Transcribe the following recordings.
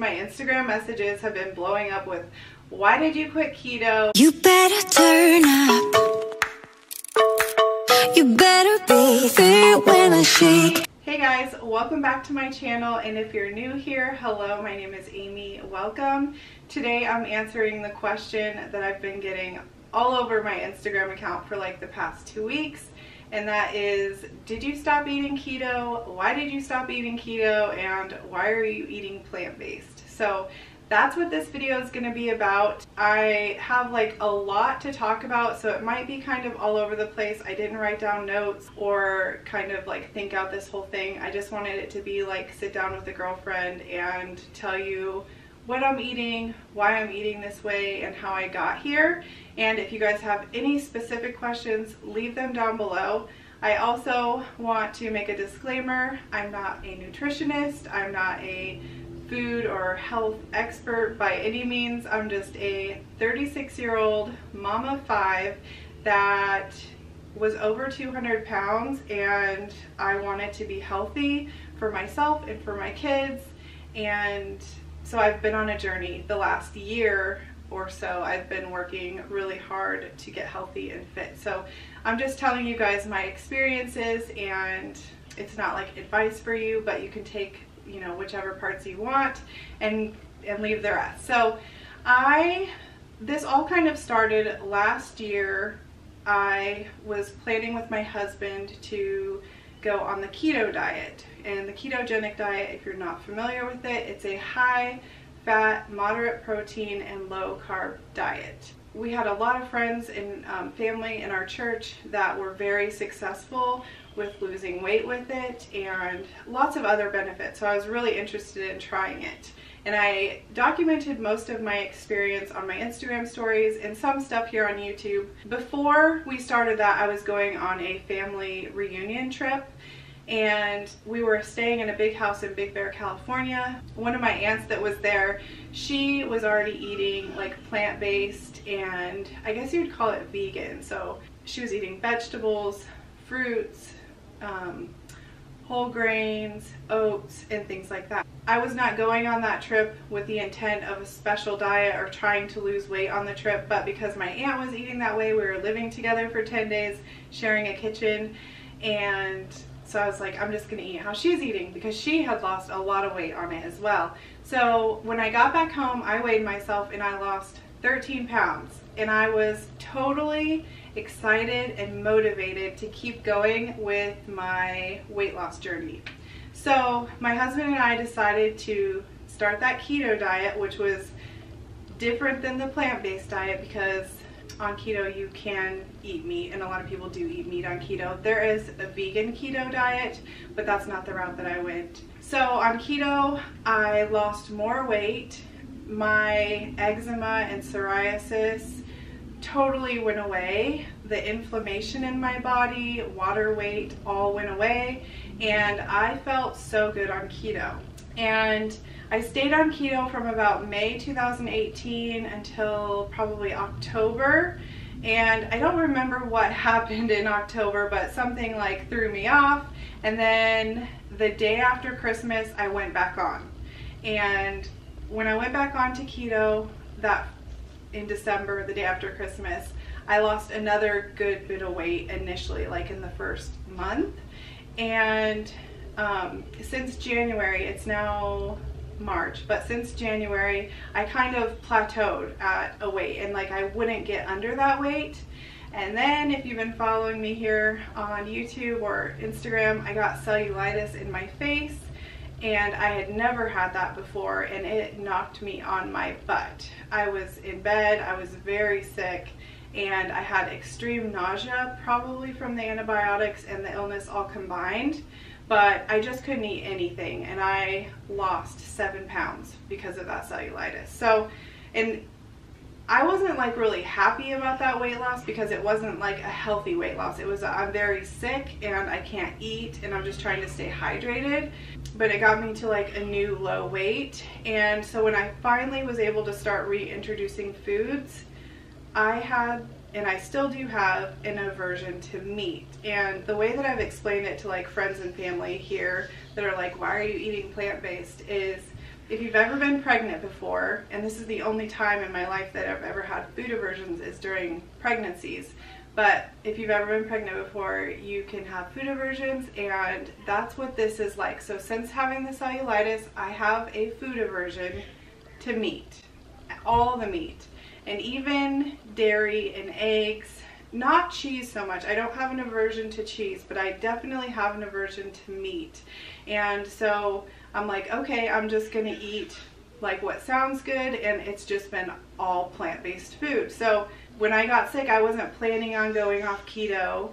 My Instagram messages have been blowing up with, why did you quit keto? You better turn up. You better be there when I shake. Hey guys, welcome back to my channel, and if you're new here, hello, my name is Amy. Welcome. Today I'm answering the question that I've been getting all over my Instagram account for like the past 2 weeks, and that is, did you stop eating keto? Why did you stop eating keto? And why are you eating plant-based? So that's what this video is going to be about. I have like a lot to talk about, so it might be kind of all over the place. I didn't write down notes or kind of like think out this whole thing. I just wanted it to be like sit down with a girlfriend and tell you what I'm eating, why I'm eating this way, and how I got here. And if you guys have any specific questions, leave them down below. I also want to make a disclaimer. I'm not a nutritionist. I'm not a food or health expert by any means. I'm just a 36-year-old mom of 5 that was over 200 pounds, and I wanted to be healthy for myself and for my kids. And so I've been on a journey the last year or so. I've been working really hard to get healthy and fit. So I'm just telling you guys my experiences, and it's not like advice for you, but you can take, you know, whichever parts you want and leave the rest. So this all kind of started last year. I was planning with my husband to go on the keto diet. And the ketogenic diet, if you're not familiar with it, it's a high fat, moderate protein, and low carb diet. We had a lot of friends and family in our church that were very successful with losing weight with it and lots of other benefits. So I was really interested in trying it. And I documented most of my experience on my Instagram stories and some stuff here on YouTube. Before we started that, I was going on a family reunion trip, and we were staying in a big house in Big Bear, California. One of my aunts that was there, she was already eating like plant-based, and I guess you'd call it vegan. So she was eating vegetables, fruits, whole grains, oats, and things like that. I was not going on that trip with the intent of a special diet or trying to lose weight on the trip, but because my aunt was eating that way, we were living together for 10 days, sharing a kitchen, and so I was like, I'm just gonna eat how she's eating, because she had lost a lot of weight on it as well. So when I got back home, I weighed myself and I lost 13 pounds, and I was totally excited and motivated to keep going with my weight loss journey. So my husband and I decided to start that keto diet, which was different than the plant-based diet, because on keto you can eat meat, and a lot of people do eat meat on keto. There is a vegan keto diet, but that's not the route that I went. So on keto, I lost more weight. My eczema and psoriasis totally went away. The inflammation in my body, water weight, all went away, and I felt so good on keto. And I stayed on keto from about May 2018 until probably October, and I don't remember what happened in October, but something like threw me off, and then the day after Christmas I went back on. And when I went back on to keto that in December, the day after Christmas, I lost another good bit of weight initially, like in the first month. And since January, it's now March, but since January I kind of plateaued at a weight, and like I wouldn't get under that weight. And then if you've been following me here on YouTube or Instagram, I got cellulitis in my face, and I had never had that before, and it knocked me on my butt. I was in bed, I was very sick, and I had extreme nausea, probably from the antibiotics and the illness all combined, but I just couldn't eat anything, and I lost 7 pounds because of that cellulitis. So, and I wasn't like really happy about that weight loss, because it wasn't like a healthy weight loss. It was I'm very sick and I can't eat and I'm just trying to stay hydrated, but it got me to like a new low weight. And so when I finally was able to start reintroducing foods, I had, and I still do have, an aversion to meat. And the way that I've explained it to like friends and family here that are like, why are you eating plant-based, is if you've ever been pregnant before, and this is the only time in my life that I've ever had food aversions is during pregnancies, but if you've ever been pregnant before, you can have food aversions, and that's what this is like. So since having the cellulitis, I have a food aversion to meat, all the meat, and even dairy and eggs. Not cheese so much. I don't have an aversion to cheese, but I definitely have an aversion to meat. And so I'm like, okay, I'm just gonna eat like what sounds good, and it's just been all plant-based food. So when I got sick, I wasn't planning on going off keto.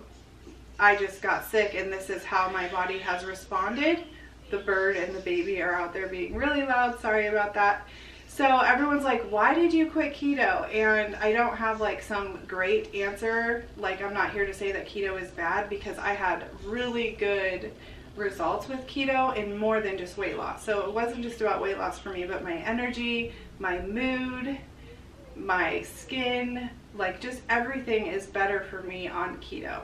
I just got sick, and this is how my body has responded. The bird and the baby are out there being really loud. Sorry about that. So everyone's like, why did you quit keto? And I don't have like some great answer. Like, I'm not here to say that keto is bad, because I had really good results with keto and more than just weight loss. So it wasn't just about weight loss for me, but my energy, my mood, my skin, like just everything is better for me on keto.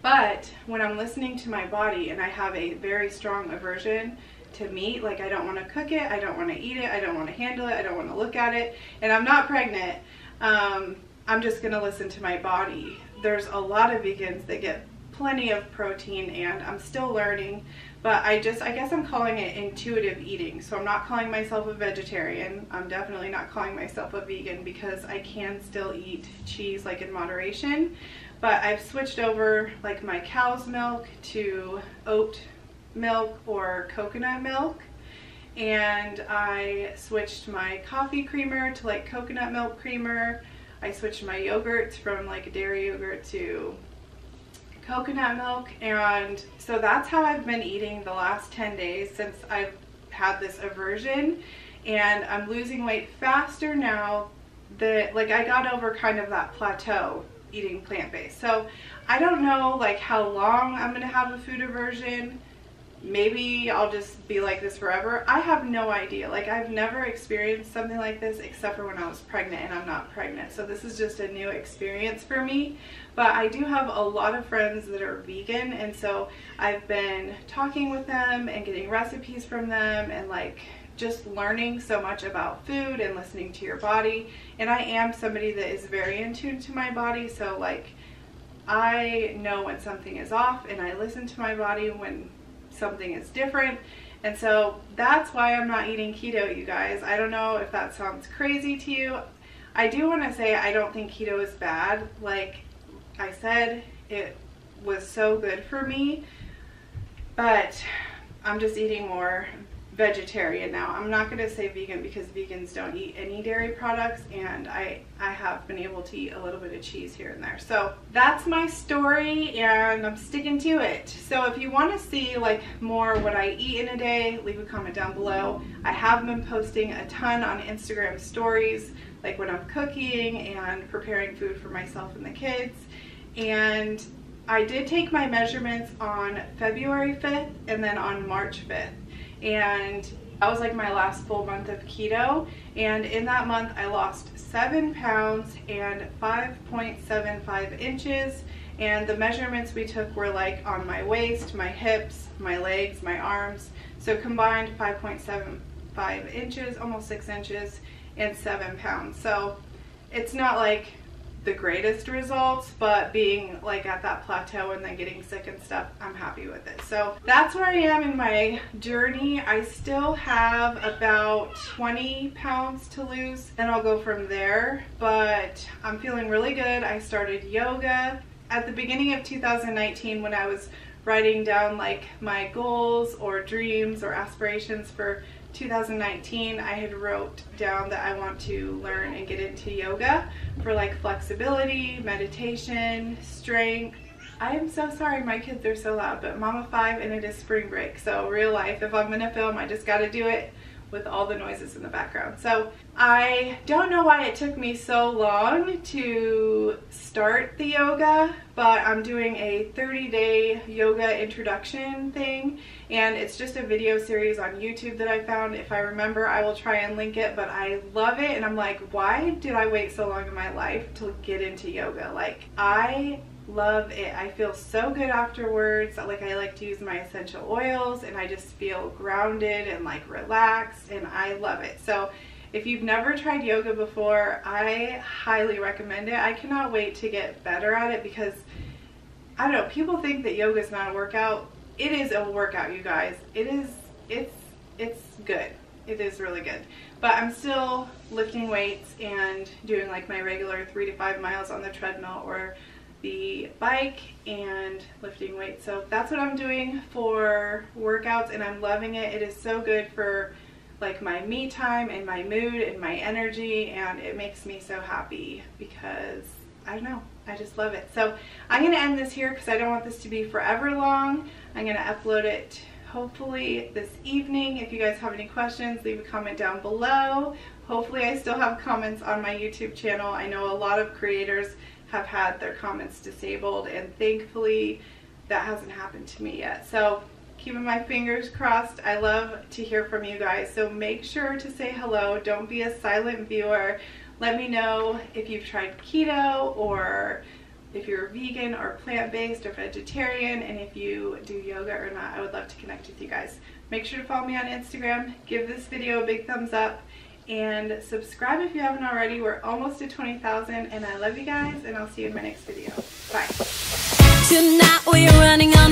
But when I'm listening to my body and I have a very strong aversion to meat, like I don't want to cook it, I don't want to eat it, I don't want to handle it, I don't want to look at it, and I'm not pregnant, I'm just going to listen to my body. There's a lot of vegans that get plenty of protein, and I'm still learning, but I guess I'm calling it intuitive eating. So I'm not calling myself a vegetarian. I'm definitely not calling myself a vegan, because I can still eat cheese like in moderation, but I've switched over like my cow's milk to oat milk or coconut milk, and I switched my coffee creamer to like coconut milk creamer. I switched my yogurts from like dairy yogurt to coconut milk, and so that's how I've been eating the last 10 days since I've had this aversion, and I'm losing weight faster now. That like I got over kind of that plateau eating plant-based. So I don't know like how long I'm gonna have a food aversion. Maybe I'll just be like this forever. I have no idea. Like, I've never experienced something like this except for when I was pregnant, and I'm not pregnant. So this is just a new experience for me. But I do have a lot of friends that are vegan, and so I've been talking with them and getting recipes from them, and like just learning so much about food and listening to your body. And I am somebody that is very in tune to my body, so like I know when something is off, and I listen to my body when something is different. And so that's why I'm not eating keto, you guys. I don't know if that sounds crazy to you. I do want to say I don't think keto is bad. Like I said, it was so good for me, but I'm just eating more vegetarian now. I'm not going to say vegan, because vegans don't eat any dairy products, and I have been able to eat a little bit of cheese here and there. So that's my story, and I'm sticking to it. So if you want to see like more what I eat in a day, leave a comment down below. I have been posting a ton on Instagram stories, like when I'm cooking and preparing food for myself and the kids. And I did take my measurements on February 5th and then on March 5th. And that was like my last full month of keto, and in that month I lost 7 pounds and 5.75 inches, and the measurements we took were like on my waist, my hips, my legs, my arms, so combined 5.75 inches, almost 6 inches, and 7 pounds. So it's not like the greatest results, but being like at that plateau and then getting sick and stuff, I'm happy with it. So that's where I am in my journey. I still have about 20 pounds to lose, and I'll go from there, but I'm feeling really good. I started yoga at the beginning of 2019 when I was writing down like my goals or dreams or aspirations for 2019. I had wrote down that I want to learn and get into yoga for like flexibility, meditation, strength. I am so sorry, my kids are so loud, but Mama 5 and it is spring break, so real life, if I'm gonna film, I just gotta do it with all the noises in the background. So I don't know why it took me so long to start the yoga, but I'm doing a 30-day yoga introduction thing, and it's just a video series on YouTube that I found. If I remember, I will try and link it, but I love it, and I'm like, why did I wait so long in my life to get into yoga? Like, I love it. I feel so good afterwards. Like, I like to use my essential oils and I just feel grounded and like relaxed, and I love it. So if you've never tried yoga before, I highly recommend it. I cannot wait to get better at it because, I don't know, people think that yoga is not a workout. It is a workout, you guys. It's good. It is really good. But I'm still lifting weights and doing like my regular 3 to 5 miles on the treadmill or the bike and lifting weights. So that's what I'm doing for workouts, and I'm loving it. It is so good for like my me time and my mood and my energy, and it makes me so happy because, I don't know, I just love it. So I'm going to end this here because I don't want this to be forever long. I'm going to upload it hopefully this evening. If you guys have any questions, leave a comment down below. Hopefully I still have comments on my YouTube channel. I know a lot of creators have had their comments disabled, and thankfully that hasn't happened to me yet. So keeping my fingers crossed. I love to hear from you guys, so make sure to say hello. Don't be a silent viewer. Let me know if you've tried keto, or if you're vegan or plant-based or vegetarian, and if you do yoga or not. I would love to connect with you guys. Make sure to follow me on Instagram, give this video a big thumbs up, and subscribe if you haven't already. We're almost at 20,000, and I love you guys, and I'll see you in my next video. Bye. Tonight we're running on